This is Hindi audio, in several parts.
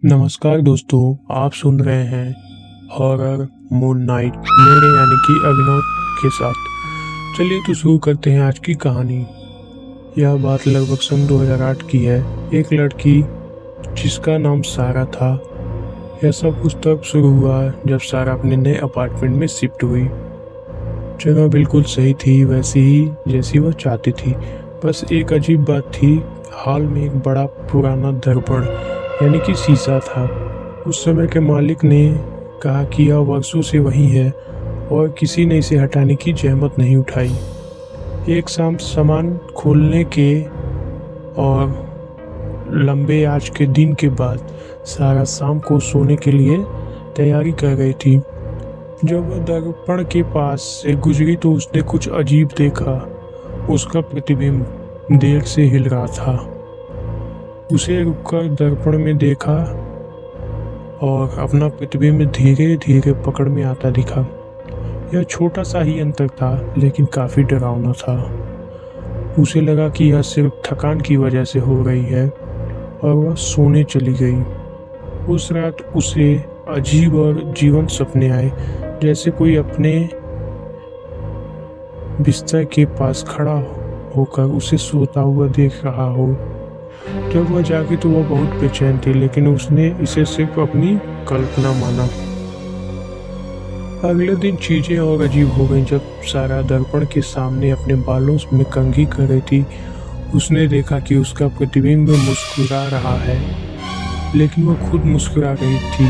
नमस्कार दोस्तों, आप सुन रहे हैं हॉरर मून नाइट मेरे यानी कि अभिनव के साथ। चलिए तो शुरू करते हैं आज की कहानी। यह बात लगभग सन 2008 की है। एक लड़की जिसका नाम सारा था। यह सब कुछ तब शुरू हुआ जब सारा अपने नए अपार्टमेंट में शिफ्ट हुई। जगह बिल्कुल सही थी, वैसी ही जैसी वह चाहती थी। बस एक अजीब बात थी, हॉल में एक बड़ा पुराना दर्पण यानी कि शीशा था। उस समय के मालिक ने कहा कि यह वर्षों से वही है और किसी ने इसे हटाने की जहमत नहीं उठाई। एक शाम सामान खोलने के और लंबे आज के दिन के बाद सारा शाम को सोने के लिए तैयारी कर रही थी। जब वह दर्पण के पास से गुजरी तो उसने कुछ अजीब देखा। उसका प्रतिबिंब देर से हिल रहा था। उसे रुककर दर्पण में देखा और अपना प्रतिबिंब धीरे धीरे पकड़ में आता दिखा। यह छोटा सा ही अंतर था, लेकिन काफी डरावना था। उसे लगा कि यह सिर्फ थकान की वजह से हो रही है और वह सोने चली गई। उस रात उसे अजीब और जीवंत सपने आए, जैसे कोई अपने बिस्तर के पास खड़ा होकर उसे सोता हुआ देख रहा हो। जब वह जागी तो वह बहुत बेचैन थी, लेकिन उसने इसे सिर्फ अपनी कल्पना माना। अगले दिन चीजें और अजीब हो गईं। जब सारा दर्पण के सामने अपने बालों में कंघी कर रही थी, उसने देखा कि उसका प्रतिबिंब मुस्कुरा रहा है, लेकिन वह खुद मुस्कुरा रही थी।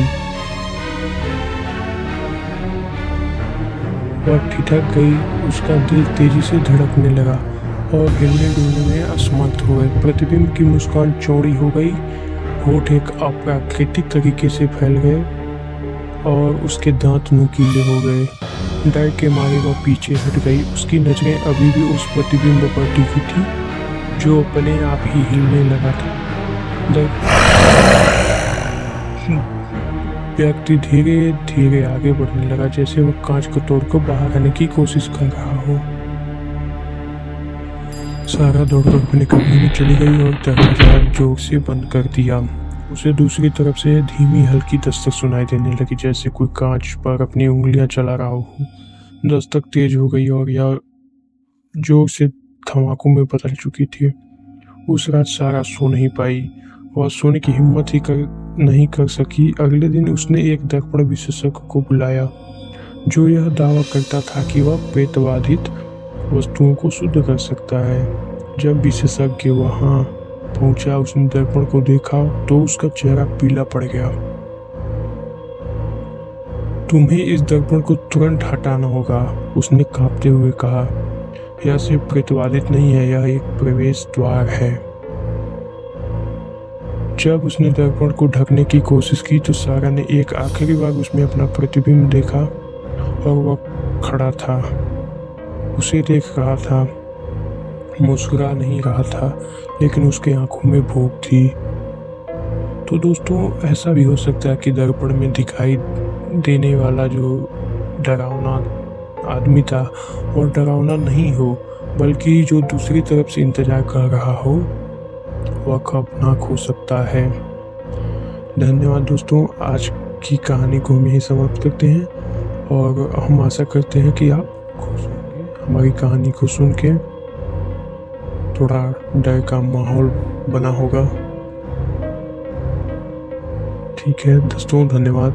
वह ठिठक गई, उसका दिल तेजी से धड़कने लगा और हिलने डुलने में असमर्थ हो गए। प्रतिबिंब की मुस्कान चौड़ी हो गई, होठ एक अप्राकृतिक तरीके से फैल गए और उसके दांत नुकीले हो गए। डर के मारे वह पीछे हट गई। उसकी नजरें अभी भी उस प्रतिबिंब पर टिकी थी जो अपने आप ही हिलने लगा था। व्यक्ति धीरे धीरे आगे बढ़ने लगा, जैसे वह कांच को तोड़कर बाहर आने की कोशिश कर रहा हो। सारा दौड़कर अपने कमरे में चली गई और दरवाजा जोर से बंद कर दिया। उसे दूसरी तरफ से धीमी हल्की दस्तक सुनाई देने लगी, जैसे कोई कांच पर अपनी उंगलियां चला रहा हो। दस्तक तेज हो गई और यह जोर से धमाकों में बदल चुकी थी। उस रात सारा सो नहीं पाई। वह सोने की हिम्मत ही नहीं कर सकी। अगले दिन उसने एक दर्पण विशेषज्ञ को बुलाया, जो यह दावा करता था कि वह प्रेतबाधित वस्तुओं को शुद्ध कर सकता है। जब विशेषज्ञ वहां पहुंचा, उसने दर्पण को देखा तो उसका चेहरा पीला पड़ गया। तुम्हें इस दर्पण को तुरंत हटाना होगा, उसने कांपते हुए कहा। यह सिर्फ प्रेतबाधित नहीं है, यह एक प्रवेश द्वार है। जब उसने दर्पण को ढकने की कोशिश की तो सारा ने एक आखिरी बार उसमें अपना प्रतिबिंब देखा और वह खड़ा था, उसे देख रहा था, मुस्कुरा नहीं रहा था, लेकिन उसके आंखों में भूख थी। तो दोस्तों, ऐसा भी हो सकता है कि दर्पण में दिखाई देने वाला जो डरावना आदमी था और डरावना नहीं हो, बल्कि जो दूसरी तरफ से इंतजार कर रहा हो, वह खौफनाक हो सकता है। धन्यवाद दोस्तों, आज की कहानी को हम यही समाप्त करते हैं और हम आशा करते हैं कि आप खुश होंगे। हमारी कहानी को सुन के थोड़ा डर का माहौल बना होगा। ठीक है दोस्तों, धन्यवाद।